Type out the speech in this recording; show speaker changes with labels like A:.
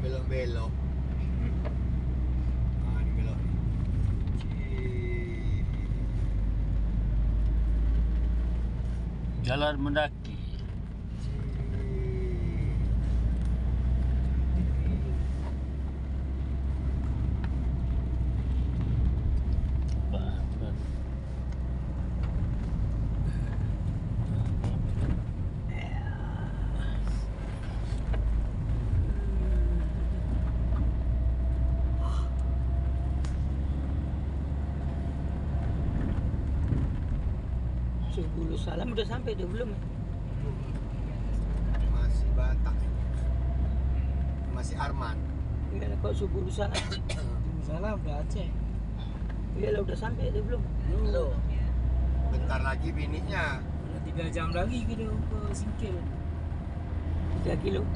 A: belok-belok. Ah, ini belok. Cih.
B: Jalan mendaki.
C: Sebelum salam udah sampai udah belum?
A: Masih Batak. Masih Arman.
C: Iya kok sebelum salam.
D: Salah udah Aceh.
C: Iya lah udah sampai udah belum?
A: Loh. Bentar lagi bininya.
D: Udah 3 jam lagi kita ke Singkil.
C: 3 kilo.